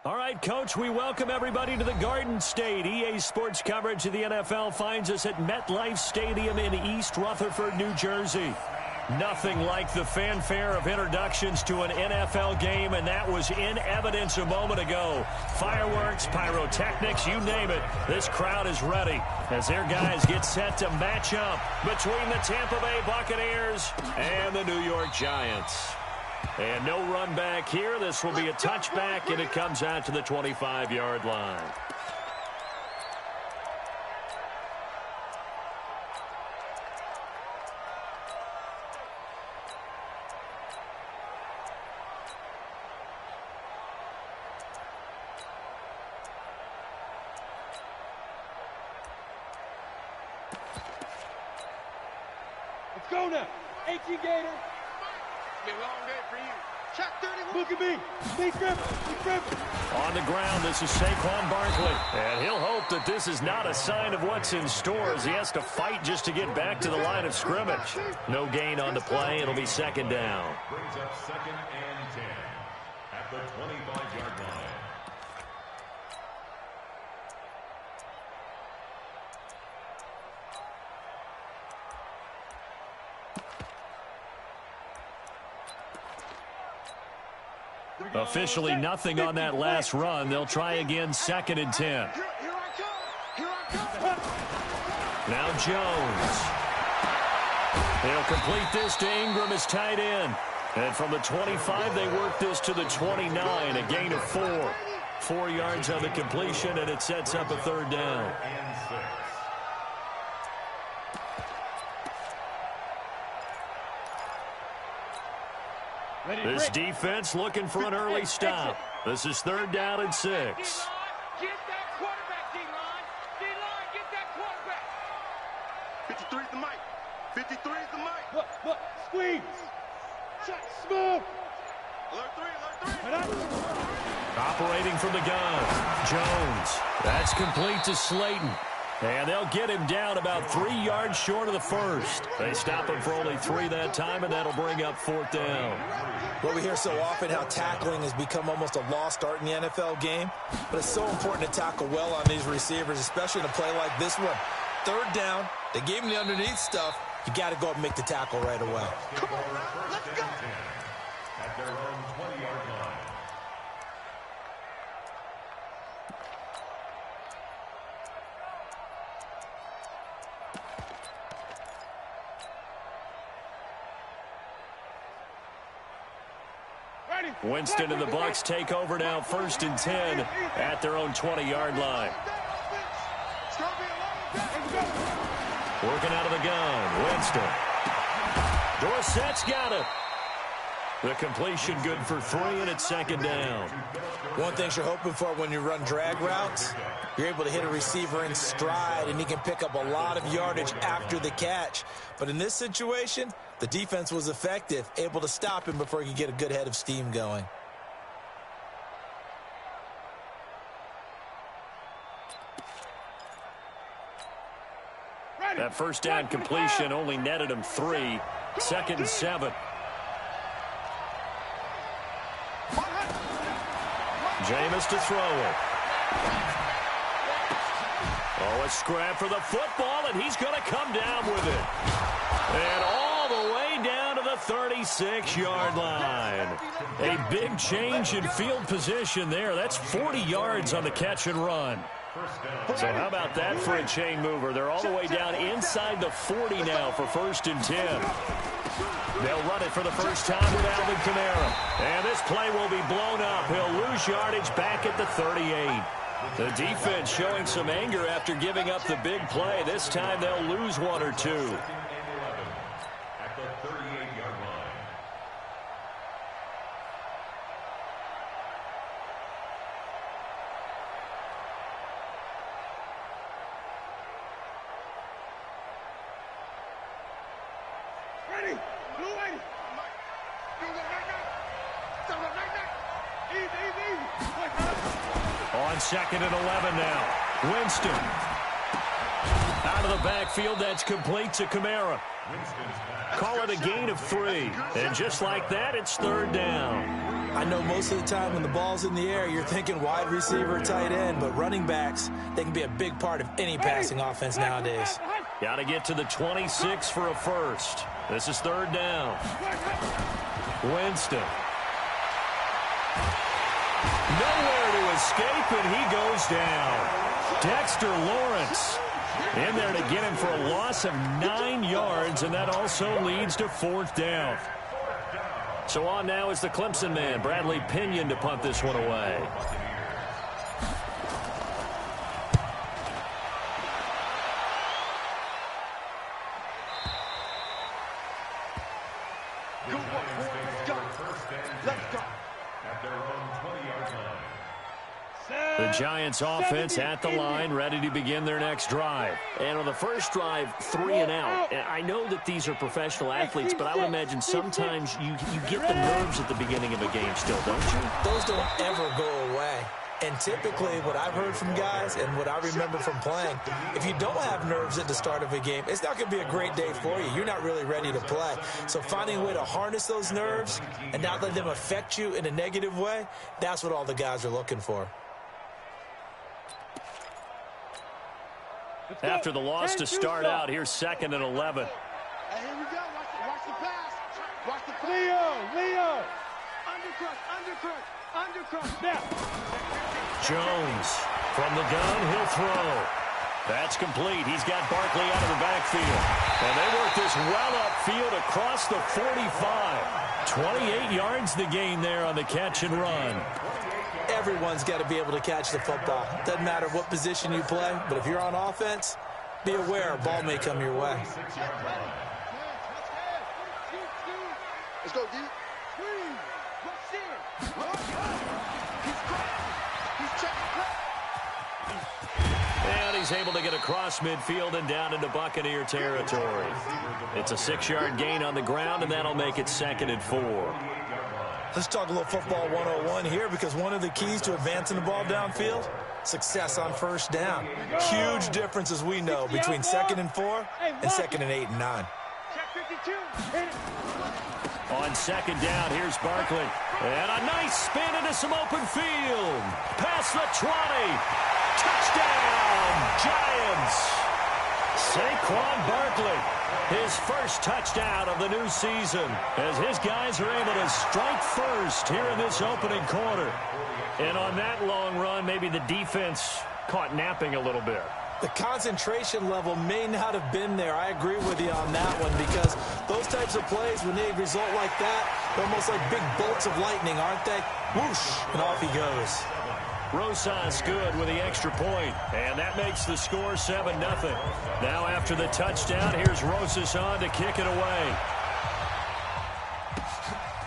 All right, Coach, we welcome everybody to the Garden State. EA Sports coverage of the NFL finds us at MetLife Stadium in East Rutherford, New Jersey. Nothing like the fanfare of introductions to an NFL game, and that was in evidence a moment ago. Fireworks, pyrotechnics, you name it. This crowd is ready as their guys get set to match up between the Tampa Bay Buccaneers and the New York Giants. And no run back here. This will be a touchback, and it comes out to the 25-yard line. Let's go now. 18 Gator. It's a long day for you. Check 31. Look at me. Big Griffin. On the ground, this is Saquon Barkley. And he'll hope that this is not a sign of what's in store as he has to fight just to get back to the line of scrimmage. No gain on the play. It'll be second down. Brings up second and 10 at the 25-yard line. Officially nothing on that last run. They'll try again, second and 10. Now Jones. He'll complete this to Ingram as tight end. And from the 25, they work this to the 29, a gain of 4. 4 yards on the completion, and it sets up a third down. This defense looking for an early stop. This is third down and 6. Get that quarterback, D-line. D-line, get that quarterback. 53 is the mic. 53 is the mic. Look, squeeze. Shut, smooth. Alert 3. Operating from the gun, Jones. That's complete to Slayton. And they'll get him down about 3 yards short of the first. They stop him for only 3 that time, and that'll bring up fourth down. Well, we hear so often how tackling has become almost a lost art in the NFL game. But it's so important to tackle well on these receivers, especially in a play like this one. Third down, they gave him the underneath stuff. You got to go up and make the tackle right away. Come on, now, let's go. At their own 20-yard line. Winston and the Bucs take over now, first and 10 at their own 20-yard line. Working out of the gun, Winston. Dorsett's got it. The completion good for 3, and it's second down. One thing you're hoping for when you run drag routes, you're able to hit a receiver in stride, and he can pick up a lot of yardage after the catch. But in this situation, the defense was effective, able to stop him before he could get a good head of steam going. That first down completion only netted him 3. Second and 7. Jameis to throw it. Oh, a scrap for the football, and he's going to come down with it. And all the way down to the 36-yard line. A big change in field position there. That's 40 yards on the catch and run. So how about that for a chain mover? They're all the way down inside the 40 now for first and 10. They'll run it for the first time with Alvin Kamara. And this play will be blown up. He'll lose yardage back at the 38. The defense showing some anger after giving up the big play. This time they'll lose 1 or 2. At the 38-yard line. Ready? Blue lady. On second and 11 now. Winston. Out of the backfield, that's complete to Kamara. Call it a gain of 3. And just like that, it's third down. I know most of the time when the ball's in the air, you're thinking wide receiver, tight end, but running backs, they can be a big part of any passing offense nowadays. Got to get to the 26 for a first. This is third down. Winston. Nowhere to escape, and he goes down. Dexter Lawrence in there to get him for a loss of 9 yards, and that also leads to fourth down. So on now is the Clemson man, Bradley Pinion, to punt this one away. The Giants offense at the line, ready to begin their next drive. And on the first drive, 3 and out. And I know that these are professional athletes, but I would imagine sometimes you get the nerves at the beginning of a game still, don't you? Those don't ever go away. And typically what I've heard from guys and what I remember from playing, if you don't have nerves at the start of a game, it's not going to be a great day for you. You're not really ready to play. So finding a way to harness those nerves and not let them affect you in a negative way, that's what all the guys are looking for. After the loss to start out, here's 2nd and 11. Hey, here we go. Watch the pass. Watch the pass. Leo. Undercut. Now. Jones from the gun, he'll throw. That's complete. He's got Barkley out of the backfield. And they work this well upfield across the 45. 28 yards the gain there on the catch and run. Everyone's got to be able to catch the football. Doesn't matter what position you play, but if you're on offense, be aware a ball may come your way. Let's go, D. And he's able to get across midfield and down into Buccaneer territory. It's a 6-yard gain on the ground, and that'll make it 2nd and 4. Let's talk a little football 101 here, because one of the keys to advancing the ball downfield, success on first down. Huge difference, as we know, between 2nd and 4 and 2nd and 8 and 9. On 2nd down, here's Barkley. And a nice spin into some open field. Past the 20. Touchdown, Giants. Saquon Barkley, his first touchdown of the new season, as his guys are able to strike first here in this opening quarter. And on that long run, maybe the defense caught napping a little bit. The concentration level may not have been there. I agree with you on that one, because those types of plays, when they result like that, they're almost like big bolts of lightning, aren't they? Whoosh, and off he goes. Rosas good with the extra point, and that makes the score 7-0. Now after the touchdown, here's Rosas on to kick it away.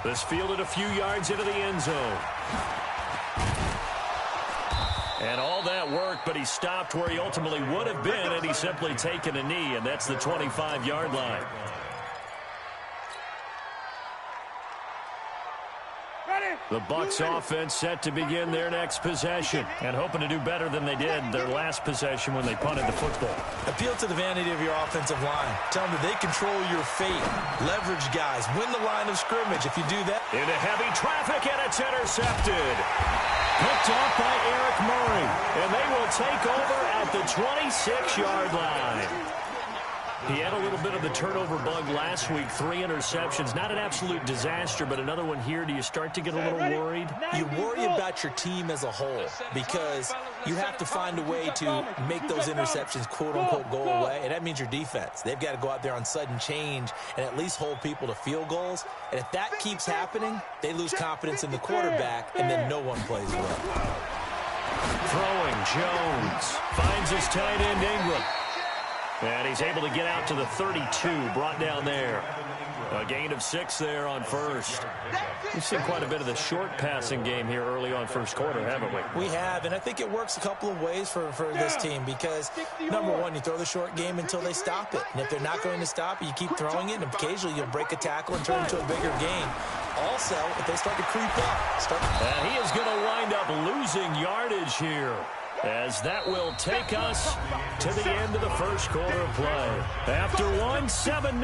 This fielded a few yards into the end zone. And all that work, but he stopped where he ultimately would have been, and he's simply taken a knee, and that's the 25-yard line. The Bucs offense set to begin their next possession, and hoping to do better than they did their last possession when they punted the football. Appeal to the vanity of your offensive line. Tell them that they control your fate. Leverage guys. Win the line of scrimmage. If you do that. Into heavy traffic, and it's intercepted. Picked off by Eric Murray, and they will take over at the 26-yard line. He had a little bit of the turnover bug last week, 3 interceptions. Not an absolute disaster, but another one here. Do you start to get a little worried? You worry about your team as a whole, because you have to find a way to make those interceptions, quote-unquote, go away, and that means your defense. They've got to go out there on sudden change and at least hold people to field goals. And if that keeps happening, they lose confidence in the quarterback, and then no one plays well. Throwing, Jones finds his tight end, Ingram. And he's able to get out to the 32, brought down there. A gain of 6 there on first. We've seen quite a bit of the short passing game here early on first quarter, haven't we? We have, and I think it works a couple of ways for this team, because, number one, you throw the short game until they stop it. And if they're not going to stop it, you keep throwing it, and occasionally you'll break a tackle and turn it into a bigger gain. Also, if they start to creep up. And he is going to wind up losing yardage here, as that will take us to the end of the first quarter of play. After one, 7-0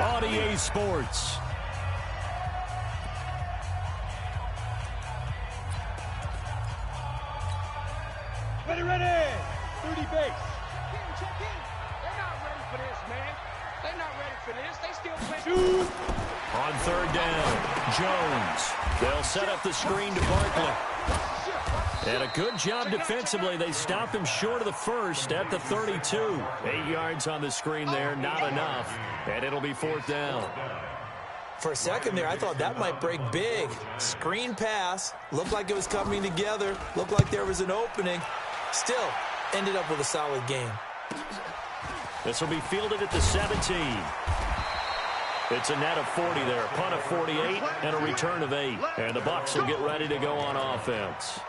on EA Sports. place. Check in. They're not ready for this, man. They're not ready for this. They still play. On third down, Jones. They'll set up the screen to Barkley. And a good job defensively. They stop him short of the first at the 32. 8 yards on the screen there, not enough. And it'll be fourth down. For a second there, I thought that might break big. Screen pass. Looked like it was coming together. Looked like there was an opening. Still, ended up with a solid game. This will be fielded at the 17. It's a net of 40 there. Punt of 48 and a return of 8. And the Bucs will get ready to go on offense.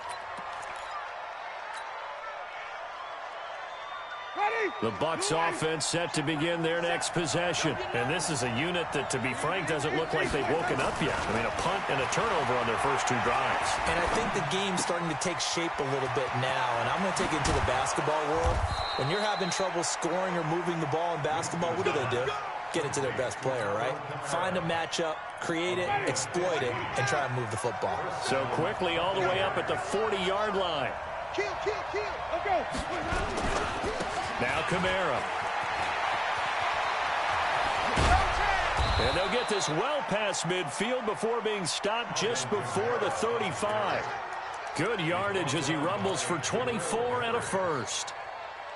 The Bucs offense set to begin their next possession. And this is a unit that, to be frank, doesn't look like they've woken up yet. I mean, a punt and a turnover on their first 2 drives. And I think the game's starting to take shape a little bit now. And I'm going to take it into the basketball world. When you're having trouble scoring or moving the ball in basketball, what do? Get it to their best player, right? Find a matchup, create it, exploit it, and try and move the football. So quickly all the way up at the 40-yard line. Kill. Let's go. Now Kamara. And they'll get this well past midfield before being stopped just before the 35. Good yardage as he rumbles for 24 and a first.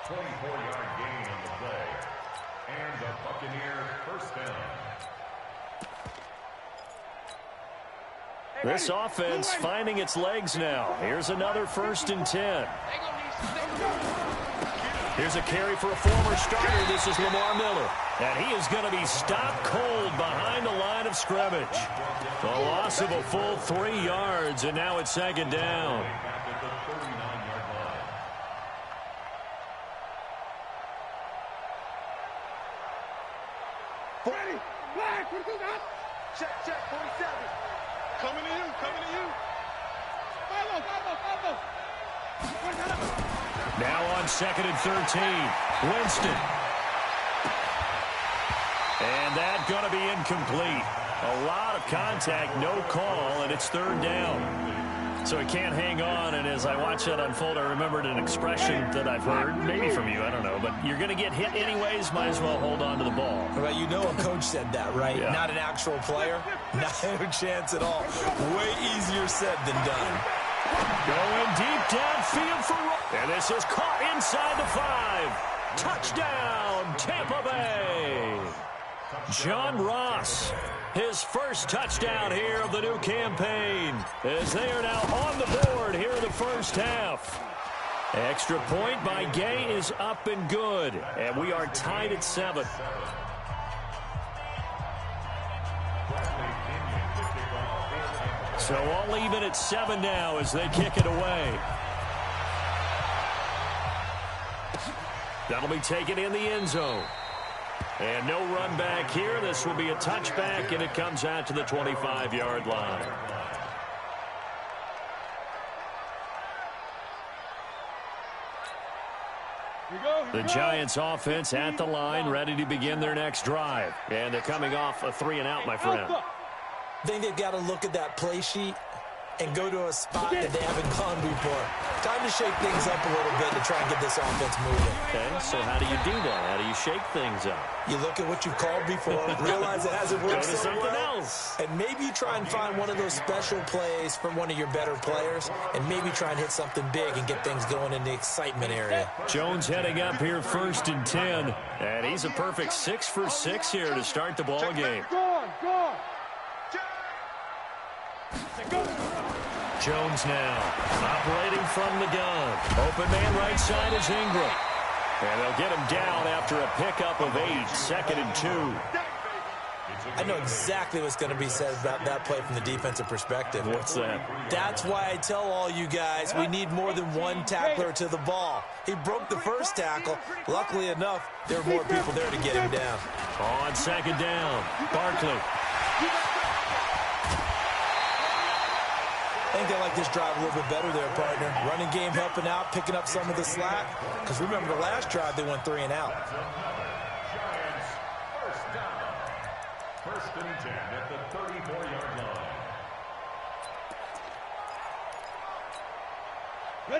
24-yard gain on the play. And the Buccaneers first down. This offense finding its legs now. Here's another 1st and 10. Here's a carry for a former starter. This is Lamar Miller. And he is going to be stopped cold behind the line of scrimmage. The loss of a full 3 yards, and now it's 2nd down. Ready. Black. Check. 47. Coming to you. Follow. Now on 2nd and 13. Winston. And that's going to be incomplete. A lot of contact, no call, and it's 3rd down. So he can't hang on, and as I watch that unfold, I remembered an expression that I've heard, maybe from you, I don't know, but you're going to get hit anyways, might as well hold on to the ball. Well, you know a coach said that, right? Yeah. Not an actual player. No chance at all. Way easier said than done. Going deep downfield for Ross. And this is caught inside the 5. Touchdown, Tampa Bay. John Ross, his first touchdown here of the new campaign, as they are now on the board here in the first half. Extra point by Gay is up and good, and we are tied at 7. So all even at 7 now as they kick it away. That'll be taken in the end zone. And no run back here. This will be a touchback, and it comes out to the 25-yard line. The Giants offense at the line, ready to begin their next drive. And they're coming off a 3-and-out, my friend. I think they've got to look at that play sheet and go to a spot that they haven't gone before. Time to shake things up a little bit to try and get this offense moving. Okay, so how do you do that? How do you shake things up? You look at what you've called before, realize it hasn't worked Go to so something well, else. and maybe you try and find one of those special plays from one of your better players, and maybe try and hit something big and get things going in the excitement area. Jones heading up here 1st and 10, and he's a perfect 6 for 6 here to start the ball game. Go on. Jones now operating from the gun. Open man right side is Ingram. And they'll get him down after a pickup of 8, 2nd and 2. I know exactly what's going to be said about that play from the defensive perspective. What's that? That's why I tell all you guys we need more than one tackler to the ball. He broke the first tackle. Luckily enough, there were more people there to get him down. On 2nd down, Barkley. I think they like this drive a little bit better there, partner. Running game helping out, picking up some of the slack. Because remember, the last drive, they went 3 and out. Giants first down. 1st and 10 at the 34-yard line.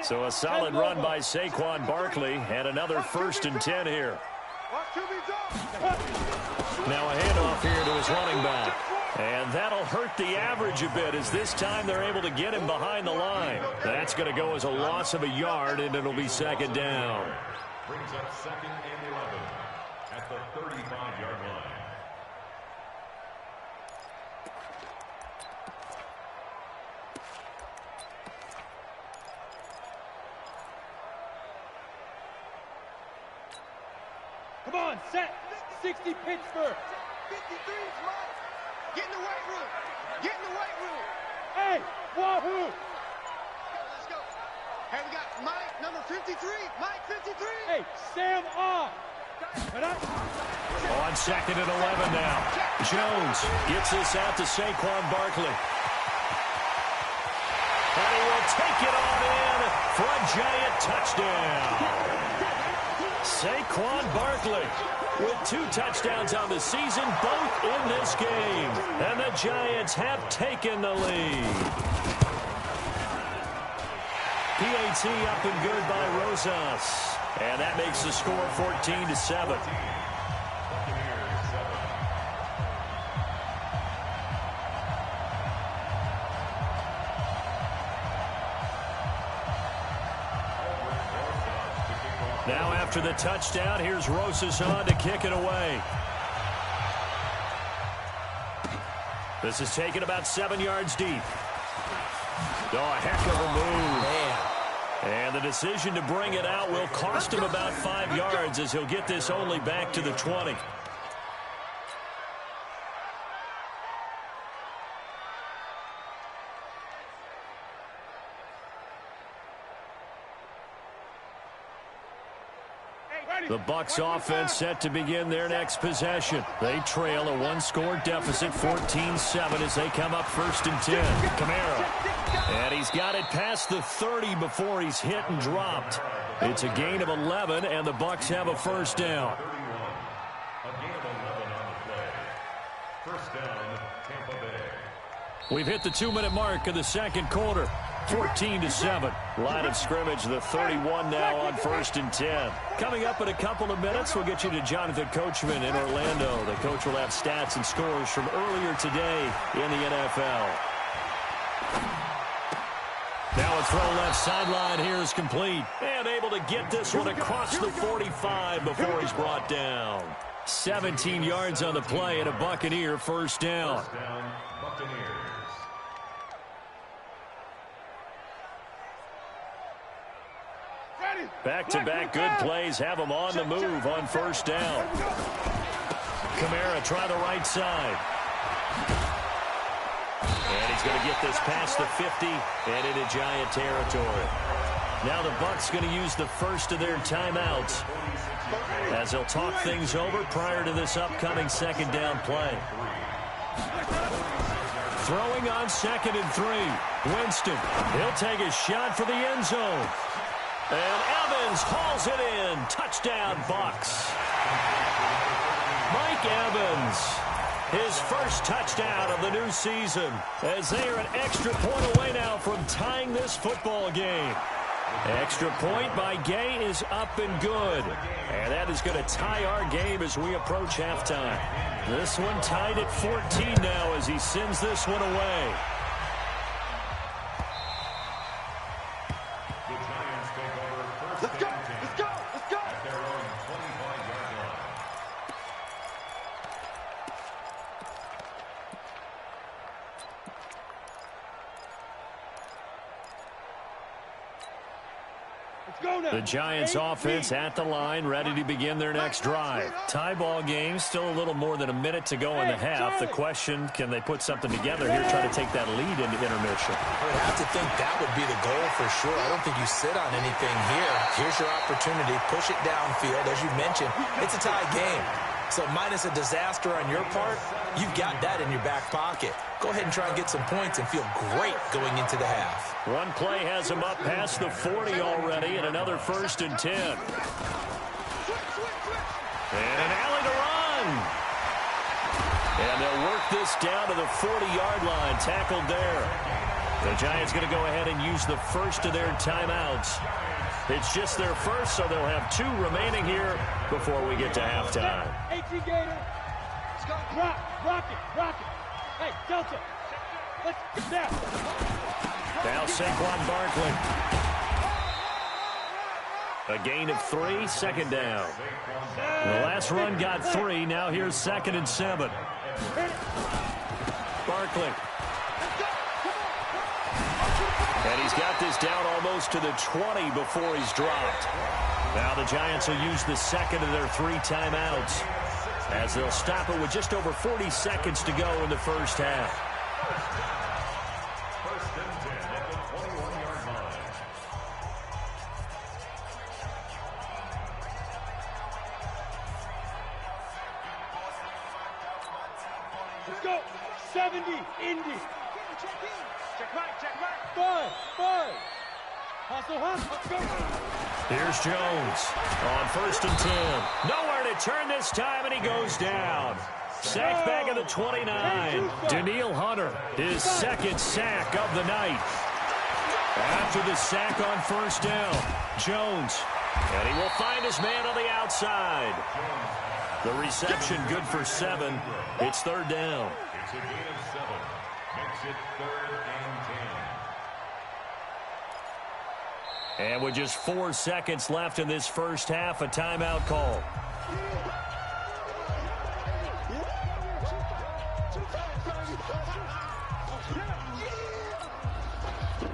So a solid run by Saquon Barkley and another 1st and 10 here. Now a handoff here to his running back. And that'll hurt the average a bit as this time they're able to get him behind the line. That's going to go as a loss of a yard, and it'll be 2nd down. Brings up 2nd and 11 at the 35-yard line. Come on, set. 60 Pittsburgh. 53's Mike. Get in the weight room. Get in the weight room. Hey, wahoo. Let's go. Hey, we got Mike, number 53. Mike, 53. Hey, Sam off. On 2nd and 11 now. Jones gets this out to Saquon Barkley. And he will take it on in for a giant touchdown. Saquon Barkley with 2 touchdowns on the season, both in this game. And the Giants have taken the lead. PAT up and good by Rosas. And that makes the score 14-7. Now after the touchdown, here's Rosas on to kick it away. This is taken about 7 yards deep. Oh, a heck of a move. Man. And the decision to bring it out will cost him about 5 yards as he'll get this only back to the 20. The Bucs offense set to begin their next possession. They trail a 1-score deficit, 14-7, as they come up 1st and 10. Kamara. And he's got it past the 30 before he's hit and dropped. It's a gain of 11, and the Bucs have a 1st down. A gain of 11 on the play. 1st down, Tampa Bay. We've hit the 2-minute mark of the 2nd quarter. 14-7. Line of scrimmage, the 31 now on 1st and 10. Coming up in a couple of minutes, we'll get you to Jonathan Coachman in Orlando. The coach will have stats and scores from earlier today in the NFL. Now a throw left sideline here is complete. And able to get this one across the 45 before he's brought down. 17 yards on the play and a Buccaneer 1st down. 1st down, Buccaneers. Back-to-back good plays have him on the move on 1st down. Kamara try the right side. And he's going to get this past the 50 and into Giant territory. Now the Bucs going to use the 1st of their timeouts as they'll talk things over prior to this upcoming 2nd down play. Throwing on 2nd and 3. Winston, he'll take a shot for the end zone. And Evans hauls it in. Touchdown, Bucs. Mike Evans, his 1st touchdown of the new season, as they are an extra point away now from tying this football game. Extra point by Gay is up and good. And that is going to tie our game as we approach halftime. This one tied at 14 now as he sends this one away. Let's go, let's go, let's go. At their own 25-yard line. Let's go now. The Giants offense at the line, ready to begin their next drive. Tie ball game, still a little more than a minute to go in the half. The question, can they put something together here, try to take that lead into intermission? I would have to think that would be the goal for sure. I don't think you sit on anything here. Here's your opportunity. Push it downfield. As you mentioned, it's a tie game. So minus a disaster on your part, you've got that in your back pocket. Go ahead and try and get some points and feel great going into the half. One play has him up past the 40 already, and another 1st and 10. And an alley to run. And they'll work this down to the 40-yard line, tackled there. The Giants going to go ahead and use the first of their timeouts. It's just their first, so they'll have 2 remaining here before we get to halftime. Rock it. Hey, Delta. Let's get down. Now Saquon Barkley. A gain of 3, second down. The last run got 3. Now here's 2nd and 7. Barkley. And he's got this down almost to the 20 before he's dropped. Now the Giants will use the second of their 3 timeouts, as they'll stop it with just over 40 seconds to go in the first half. First and 10 at the 21-yard line. Let's go. 70, Indy. Check right. 5. Hustle. Let's go. Here's Jones on 1st and 10. Nowhere to turn this time, and he goes down. Sack back at the 29. Danielle Hunter, his 2nd sack of the night. After the sack on 1st down, Jones. And he will find his man on the outside. The reception good for 7. It's 3rd down. It's a gain of 7. Makes it 3rd and 10. And with just 4 seconds left in this first half, a timeout call.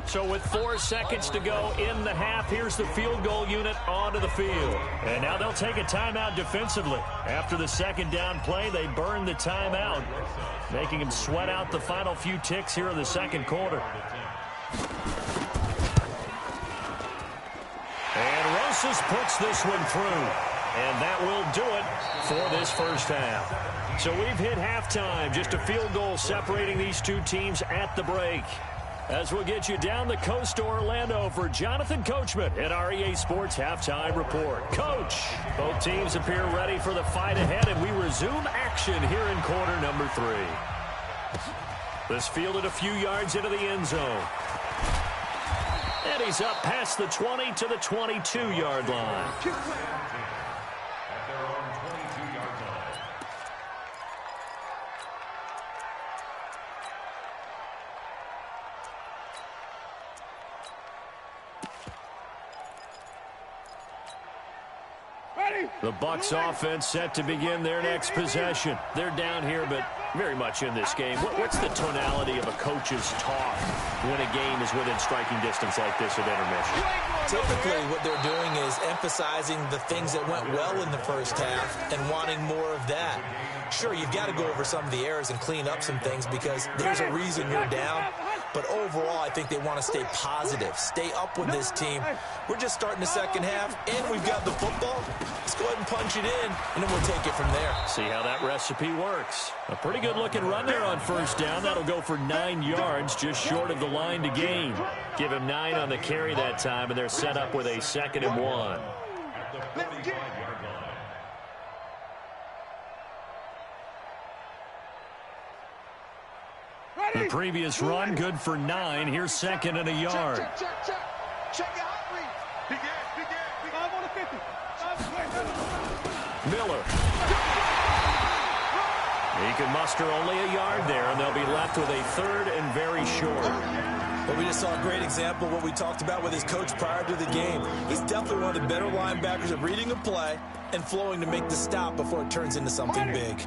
So with 4 seconds to go in the half, here's the field goal unit onto the field. And now they'll take a timeout defensively. After the 2nd down play, they burn the timeout, making them sweat out the final few ticks here in the 2nd quarter. And Rosas puts this one through. And that will do it for this first half. So we've hit halftime. Just a field goal separating these 2 teams at the break. As we'll get you down the coast to Orlando for Jonathan Coachman at our EA Sports Halftime Report. Coach, both teams appear ready for the fight ahead, and we resume action here in quarter number 3. This fielded a few yards into the end zone. And he's up past the 20 to the 22-yard line. At their own 22-yard line. The Bucs offense set to begin their next possession. They're down here, but very much in this game. What's the tonality of a coach's talk when a game is within striking distance like this at intermission? Typically, what they're doing is emphasizing the things that went well in the first half and wanting more of that. Sure, you've got to go over some of the errors and clean up some things because there's a reason you're down. But overall, I think they want to stay positive, stay up with this team. We're just starting the second half, and we've got the football. Let's go ahead and punch it in, and then we'll take it from there. See how that recipe works. A pretty good-looking run there on 1st down. That'll go for 9 yards, just short of the line to gain. Give him 9 on the carry that time, and they're set up with a 2nd and 1. At the 45-yard line. The previous run, good for 9. Here's 2nd and a yard. Check your hot read. Big ass. 5 on the 50. Miller. He can muster only a yard there, and they'll be left with a 3rd and very short. But we just saw a great example of what we talked about with his coach prior to the game. He's definitely one of the better linebackers at reading a play and flowing to make the stop before it turns into something big.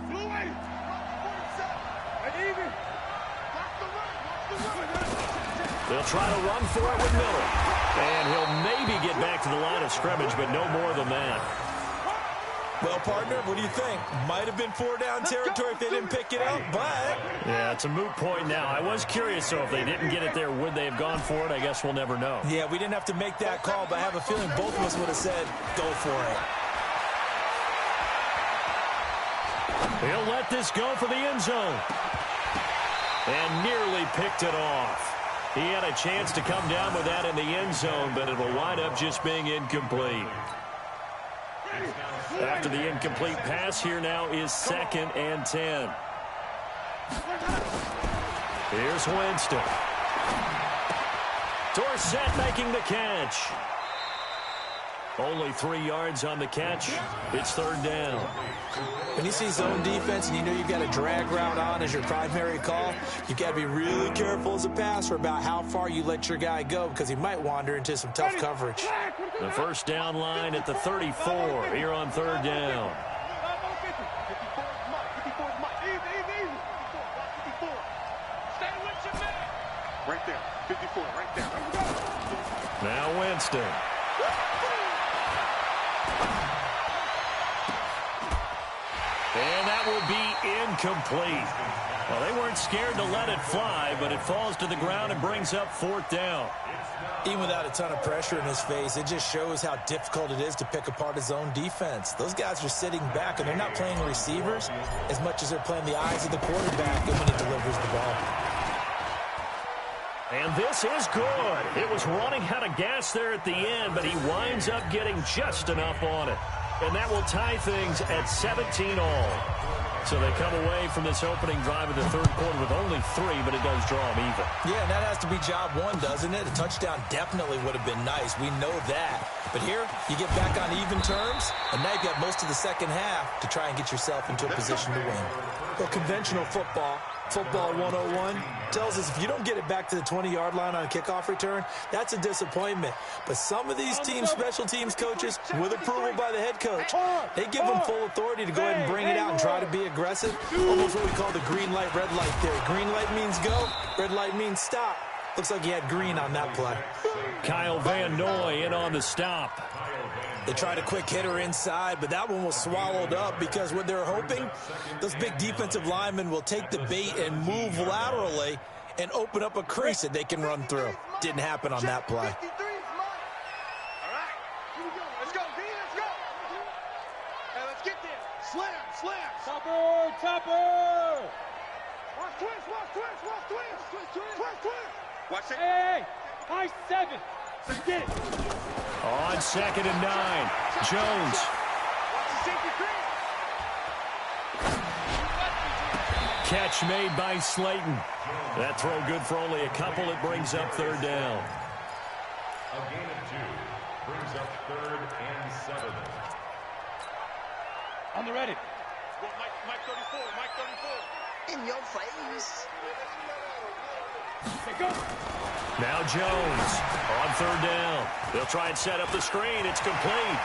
They'll try to run for it with Miller. And he'll maybe get back to the line of scrimmage, but no more than that. Well, partner, what do you think? Might have been 4-down territory if they didn't pick it up, but... Yeah, it's a moot point now. I was curious, so if they didn't get it there, would they have gone for it? I guess we'll never know. Yeah, we didn't have to make that call, but I have a feeling both of us would have said, go for it. He'll let this go for the end zone. And nearly picked it off. He had a chance to come down with that in the end zone, but it will wind up just being incomplete. After the incomplete pass, here now is 2nd and 10. Here's Winston. Dorsett making the catch. Only 3 yards on the catch. It's third down. When you see zone defense and you know you've got a drag route on as your primary call, you've got to be really careful as a passer about how far you let your guy go because he might wander into some tough coverage. The first down line at the 34 here on third down. Right there, 54, right there. Now Winston. And that will be incomplete. Well, they weren't scared to let it fly, but it falls to the ground and brings up fourth down. Even without a ton of pressure in his face, it just shows how difficult it is to pick apart his own defense. Those guys are sitting back, and they're not playing receivers as much as they're playing the eyes of the quarterback when he delivers the ball. And this is good. It was running out of gas there at the end, but he winds up getting just enough on it. And that will tie things at 17 all. So they come away from this opening drive of the third quarter with only 3, but it does draw them even. Yeah, and that has to be job one, doesn't it? A touchdown definitely would have been nice. We know that. But here, you get back on even terms, and now you've got most of the second half to try and get yourself into a position to win. Well, conventional football 101, tells us if you don't get it back to the 20-yard line on a kickoff return, that's a disappointment. But some of these team special teams coaches, with approval by the head coach, they give them full authority to go ahead and bring it out and try to be aggressive. Almost what we call the green light, red light theory. Green light means go, red light means stop. Looks like he had green on that play. Kyle Van Noy in on the stop. They tried a quick hitter inside, but that one was swallowed up because what they're hoping, those big defensive linemen will take the bait and move laterally and open up a crease that they can run through. Didn't happen on that play. All right, here we go. Let's go, B, let's go. Hey, let's get there. Slam. Topper. Watch twist. Watch it. Hey, high 7. Let's get it. On 2nd and 9, Jones. Watch the safety green. Catch made by Slayton. That throw good for only a couple. It brings up third down. A gain of 2 brings up 3rd and 7. On the ready. Well, Mike 34. In your face. Hey, go. Now Jones on third down. They'll try and set up the screen. It's complete.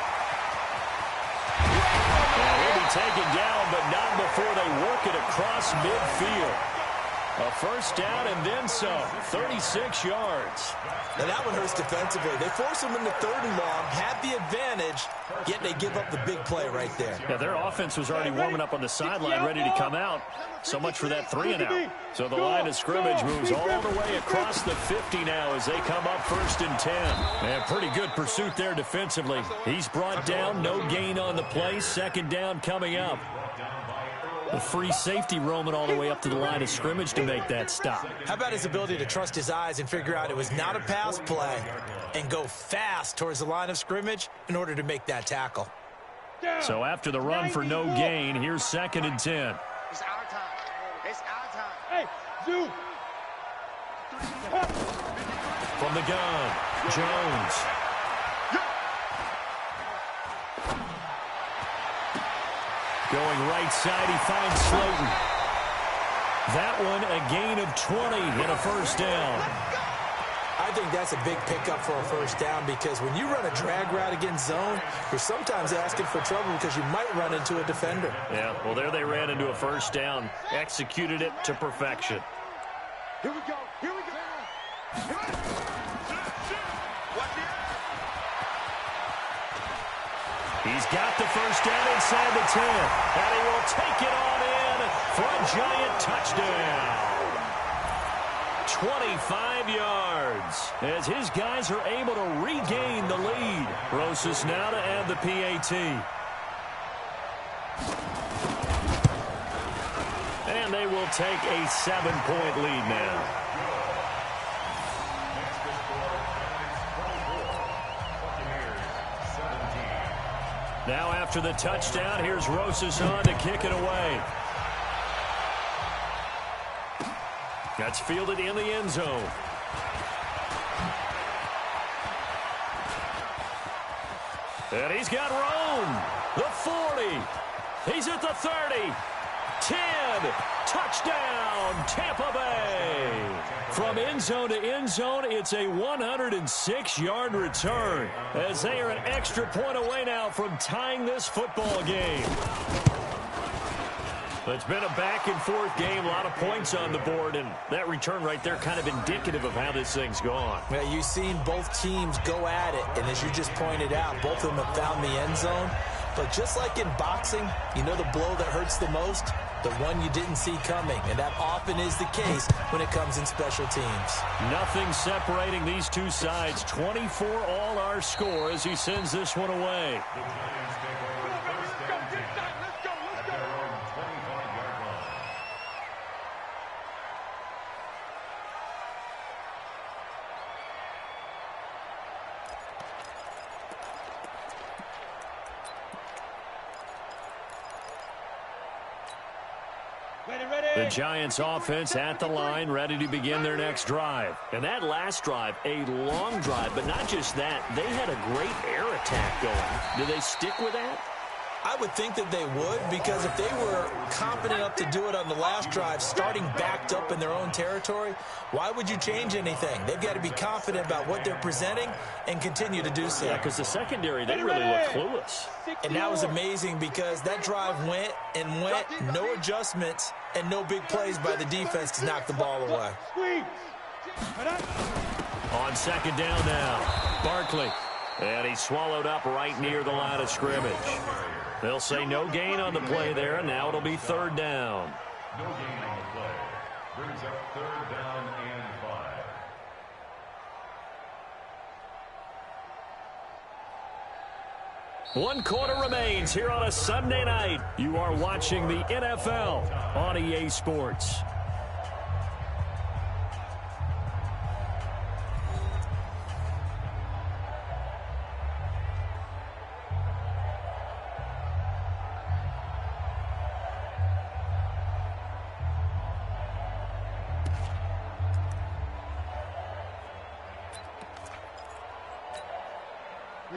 And he'll be taken down, but not before they work it across midfield. A first down and then some. 36 yards. Now that one hurts defensively. They force them into 3rd and long, had the advantage, yet they give up the big play right there. Yeah, their offense was already warming up on the sideline, ready to come out. So much for that 3-and-out. So the line of scrimmage moves all the way across the 50 now as they come up 1st and 10. And pretty good pursuit there defensively. He's brought down, no gain on the play. 2nd down coming up. The free safety roaming all the way up to the line of scrimmage to make that stop. How about his ability to trust his eyes and figure out it was not a pass play and go fast towards the line of scrimmage in order to make that tackle. So after the run for no gain, here's 2nd and 10. It's our time. Hey, Zoo. From the gun, Jones. Going right side, he finds Slayton. That one a gain of 20 and a first down. I think that's a big pickup for a first down because when you run a drag route against zone, you're sometimes asking for trouble because you might run into a defender. Yeah, well, there they ran into a first down, executed it to perfection. Here we go. Watch it. He's got the first down inside the 10, and he will take it on in for a giant touchdown. 25 yards as his guys are able to regain the lead. Rosas now to add the PAT. And they will take a 7-point lead now. Now after the touchdown, here's Rosas on to kick it away. That's fielded in the end zone. And he's got room. The 40. He's at the 30. 10. Touchdown, Tampa Bay. From end zone to end zone, it's a 106-yard return as they are an extra point away now from tying this football game. It's been a back-and-forth game, a lot of points on the board, and that return right there kind of indicative of how this thing's gone. Yeah, you've seen both teams go at it, and as you just pointed out, both of them have found the end zone. But just like in boxing, you know the blow that hurts the most? The one you didn't see coming, and that often is the case when it comes in special teams. Nothing separating these two sides. 24 all our score as he sends this one away. The Giants offense at the line, ready to begin their next drive. And that last drive, a long drive, but not just that. They had a great air attack going. Do they stick with that? I would think that they would, because if they were confident enough to do it on the last drive, starting backed up in their own territory, why would you change anything? They've got to be confident about what they're presenting and continue to do so. Yeah, because the secondary, they really look clueless. And that was amazing because that drive went and went, no adjustments, and no big plays by the defense to knock the ball away. On second down now, Barkley. And he's swallowed up right near the line of scrimmage. They'll say no gain on the play there, and now it'll be third down. No gain on the play. Brings up third down and 5. 1 quarter remains here on a Sunday night. You are watching the NFL on EA Sports.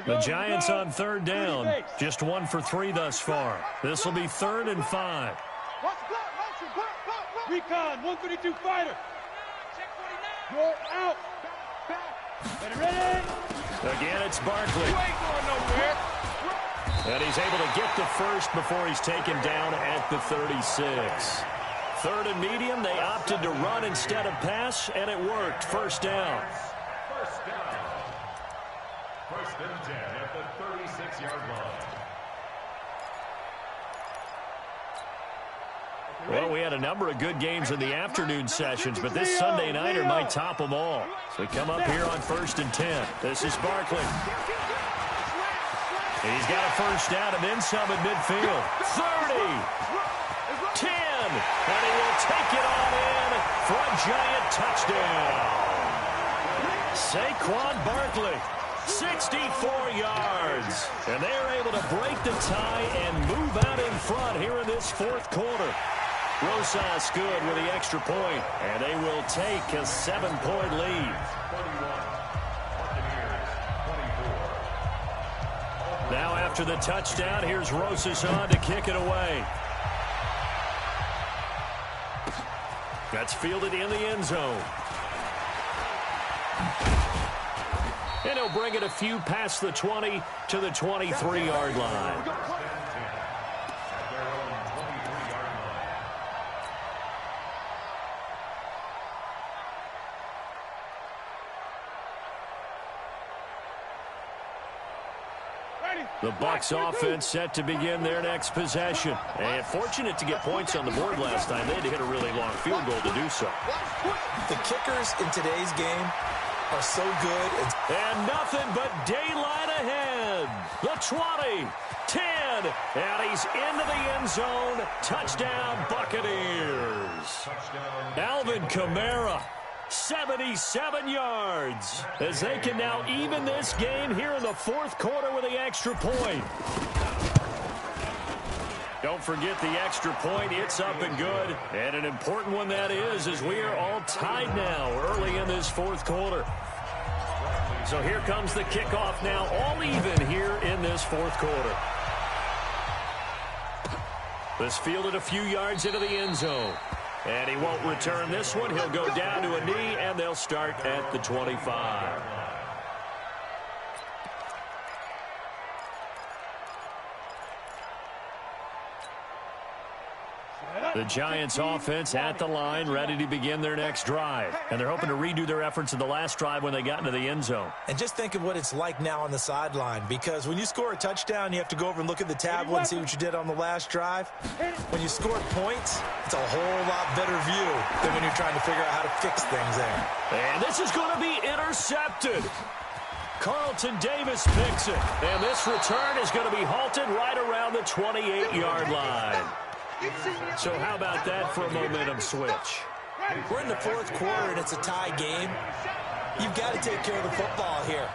The Giants on third down. Just 1 for 3 thus far. This will be 3rd and 5. Recon, 132 fighter. You're out. Ready? Again, it's Barkley. You ain't going nowhere. And he's able to get the first before he's taken down at the 36. 3rd and medium, they opted to run instead of pass, and it worked. First down. First and 10 at the 36-yard line. Well, we had a number of good games in the afternoon sessions, but this Sunday nighter might top them all. So we come up here on 1st and 10. This is Barkley. He's got a first down and then some at midfield. 30, 10, and he will take it on in for a Giant touchdown. Saquon Barkley. 64 yards. And they're able to break the tie and move out in front here in this 4th quarter. Rosas good with the extra point, and they will take a 7-point lead. Now after the touchdown, here's Rosas on to kick it away. That's fielded in the end zone. And he'll bring it a few past the 20 to the 23-yard line. The Bucs offense set to begin their next possession. And fortunate to get points on the board last time. They had to hit a really long field goal to do so. The kickers in today's game are so good. And nothing but daylight ahead. The 20, 10, and he's into the end zone. Touchdown, Buccaneers. Alvin Kamara, 77 yards, as they can now even this game here in the 4th quarter with the extra point. Don't forget the extra point. It's up and good. And an important one that is, as we are all tied now early in this 4th quarter. So here comes the kickoff now, all even here in this fourth quarter. This fielded a few yards into the end zone. And he won't return this one. He'll go down to a knee, and they'll start at the 25. The Giants offense at the line, ready to begin their next drive. And they're hoping to redo their efforts in the last drive when they got into the end zone. And just think of what it's like now on the sideline, because when you score a touchdown, you have to go over and look at the tablet and see what you did on the last drive. When you scored points, it's a whole lot better view than when you're trying to figure out how to fix things there. And this is going to be intercepted. Carlton Davis picks it. And this return is going to be halted right around the 28-yard line. So how about that for a momentum switch? We're in the fourth quarter, and it's a tie game. You've got to take care of the football here.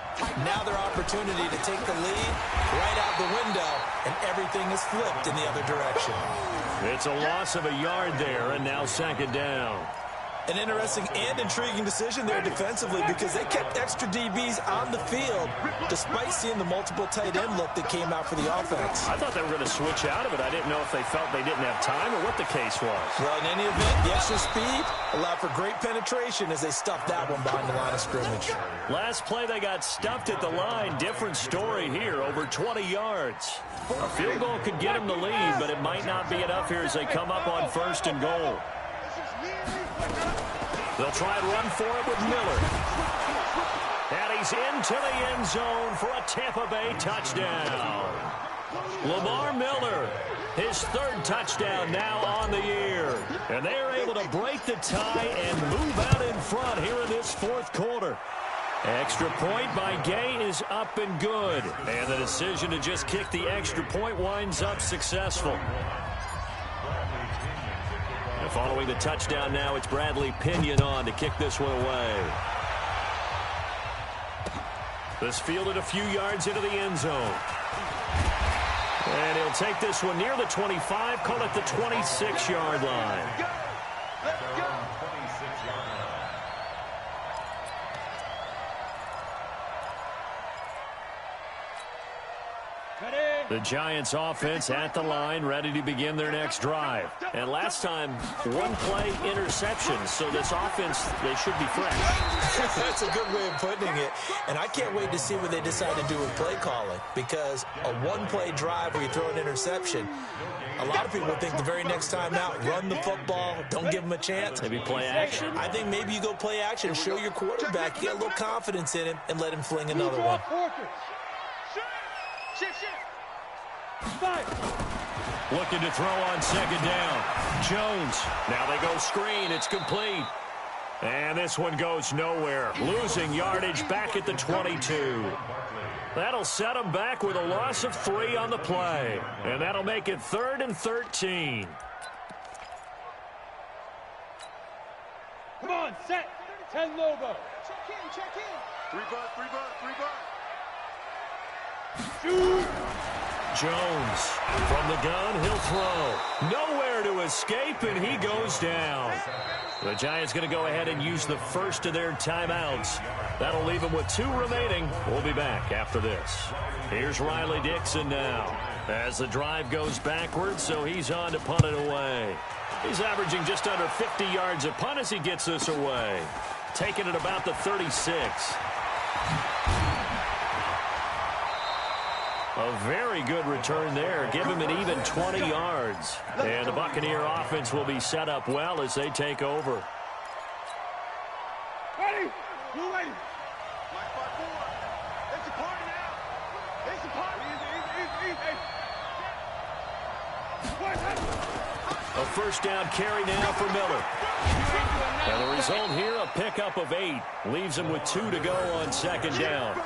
Now their opportunity to take the lead right out the window, and everything is flipped in the other direction. It's a loss of a yard there, and now second down. An interesting and intriguing decision there defensively, because they kept extra DBs on the field despite seeing the multiple tight end look that came out for the offense. I thought they were going to switch out of it. I didn't know if they felt they didn't have time or what the case was. Well, in any event, the extra speed allowed for great penetration as they stuffed that one behind the line of scrimmage. Last play, they got stuffed at the line. Different story here, over 20 yards. A field goal could get them the lead, but it might not be enough here as they come up on first and goal. They'll try and run for it with Miller. And he's into the end zone for a Tampa Bay touchdown. Lamar Miller, his third touchdown now on the year. And they are able to break the tie and move out in front here in this fourth quarter. Extra point by Gay is up and good. And the decision to just kick the extra point winds up successful. And following the touchdown now, it's Bradley Pinion on to kick this one away. This fielded a few yards into the end zone. And he'll take this one near the 25, call it the 26-yard line. The Giants offense at the line, ready to begin their next drive. And last time, one play interception. So this offense, they should be fresh. That's a good way of putting it. And I can't wait to see what they decide to do with play calling, because a one-play drive where you throw an interception, a lot of people think the very next time out, run the football, don't give them a chance. Maybe play action? I think maybe you go play action, show your quarterback, you get a little confidence in him, and let him fling another one. Looking to throw on second down. Jones. Now they go screen. It's complete. And this one goes nowhere. Losing yardage back at the 22. That'll set them back with a loss of 3 on the play. And that'll make it 3rd and 13. Come on, set. 10 logo. Check in. 3 butt. Shoot. Jones from the gun, he'll throw. Nowhere to escape, and he goes down. The Giants going to go ahead and use the first of their timeouts. That'll leave them with 2 remaining. We'll be back after this. Here's Riley Dixon now as the drive goes backwards, so he's on to punt it away. He's averaging just under 50 yards a punt as he gets this away. Taking it about the 36. A very good return there. Give him an even 20 yards. And the Buccaneer offense will be set up well as they take over. Ready? Blue ready. Mike 5-4. It's a party now. It's a party. A first down carry now for Miller. And the result here, a pickup of 8. Leaves him with 2 to go on second down.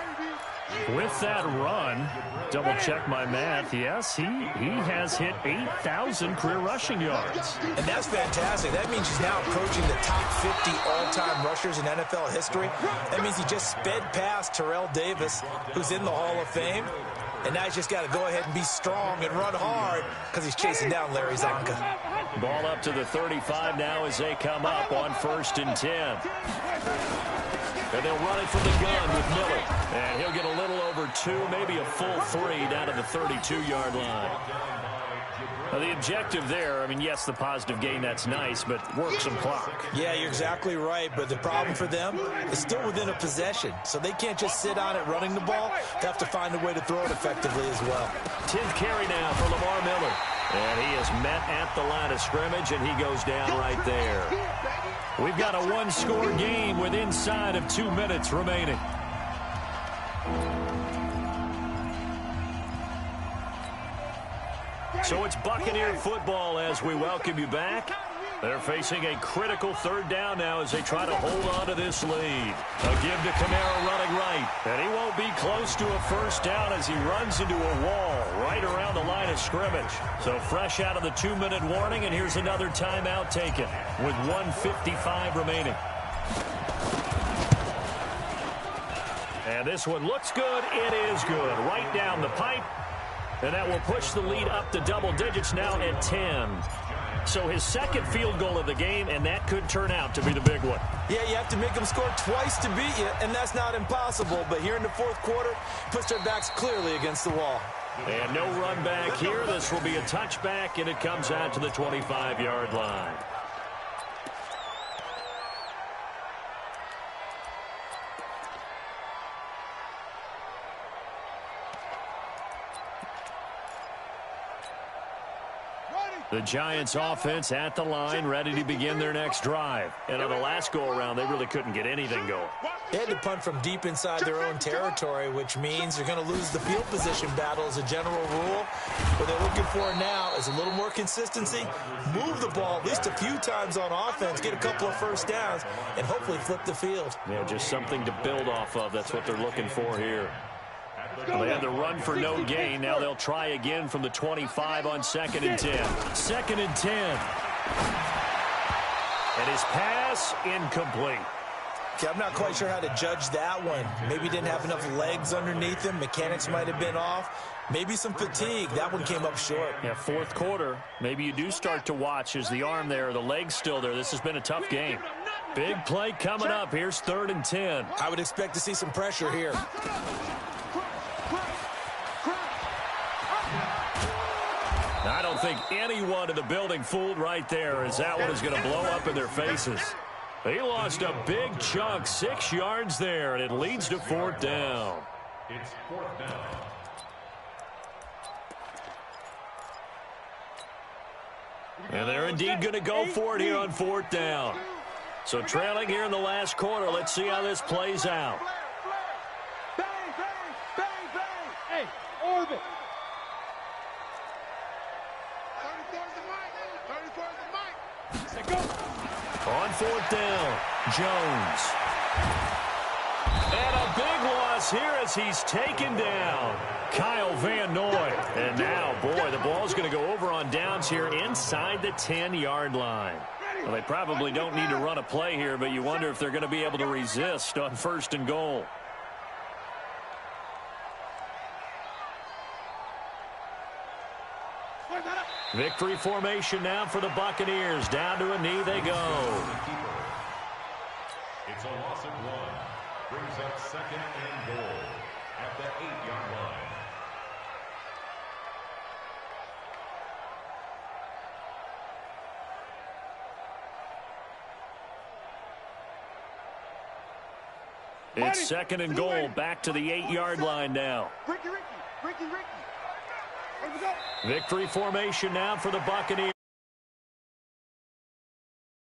With that run, double check my math, yes, he has hit 8,000 career rushing yards. And that's fantastic. That means he's now approaching the top 50 all-time rushers in NFL history. That means he just sped past Terrell Davis, who's in the Hall of Fame. And now he's just got to go ahead and be strong and run hard because he's chasing down Larry Zonka. Ball up to the 35 now as they come up on 1st and 10. And they'll run it from the gun with Miller. And he'll get a little over 2, maybe a full 3 down to the 32-yard line. Now, the objective there, I mean, yes, the positive gain, that's nice, but work some clock. Yeah, you're exactly right, but the problem for them is still within a possession, so they can't just sit on it running the ball. They have to find a way to throw it effectively as well. 10th carry now for Lamar Miller. And he is met at the line of scrimmage, and he goes down right there. We've got a one-score game with inside of 2 minutes remaining. So it's Buccaneer football as we welcome you back. They're facing a critical 3rd down now as they try to hold on to this lead. A give to Kamara running right. And he won't be close to a 1st down as he runs into a wall right around the line of scrimmage. So fresh out of the 2-minute warning, and here's another timeout taken with 1:55 remaining. And this one looks good. It is good. Right down the pipe. And that will push the lead up to double digits now at 10. So his 2nd field goal of the game, and that could turn out to be the big one. Yeah, you have to make them score twice to beat you, and that's not impossible. But here in the 4th quarter, puts their backs clearly against the wall. And no run back here. This will be a touchback, and it comes out to the 25-yard line. The Giants offense at the line, ready to begin their next drive. And on the last go-around, they really couldn't get anything going. They had to punt from deep inside their own territory, which means they're going to lose the field position battle as a general rule. What they're looking for now is a little more consistency, move the ball at least a few times on offense, get a couple of 1st downs, and hopefully flip the field. Yeah, just something to build off of. That's what they're looking for here. Well, they had the run for no gain. Now they'll try again from the 25 on 2nd and 10. 2nd and 10. And his pass incomplete. Okay, I'm not quite sure how to judge that one. Maybe he didn't have enough legs underneath him. Mechanics might have been off. Maybe some fatigue. That one came up short. Yeah, 4th quarter. Maybe you do start to watch. Is the arm there, the leg's still there? This has been a tough game. Big play coming up. Here's 3rd and 10. I would expect to see some pressure here. I don't think anyone in the building fooled right there, as that one is going to blow up in their faces. He lost a big chunk, 6 yards there, and it leads to 4th down. It's 4th down. And they're indeed going to go for it here on 4th down. So trailing here in the last quarter, let's see how this plays out. Bang, bang, bang, bang. Hey, orbit. 34's the mic. 34's the mic. On 4th down, Jones. And a big loss here as he's taken down. Kyle Van Noy. And now, boy, the ball's going to go over on downs here inside the 10-yard line. Well, they probably don't need to run a play here, but you wonder if they're going to be able to resist on 1st and goal. Victory formation now for the Buccaneers. Down to a knee they go. It's a loss of 1. Brings up 2nd and goal at the 8-yard line. It's 2nd and goal. Back to the 8-yard line now. Ricky. Victory formation now for the Buccaneers.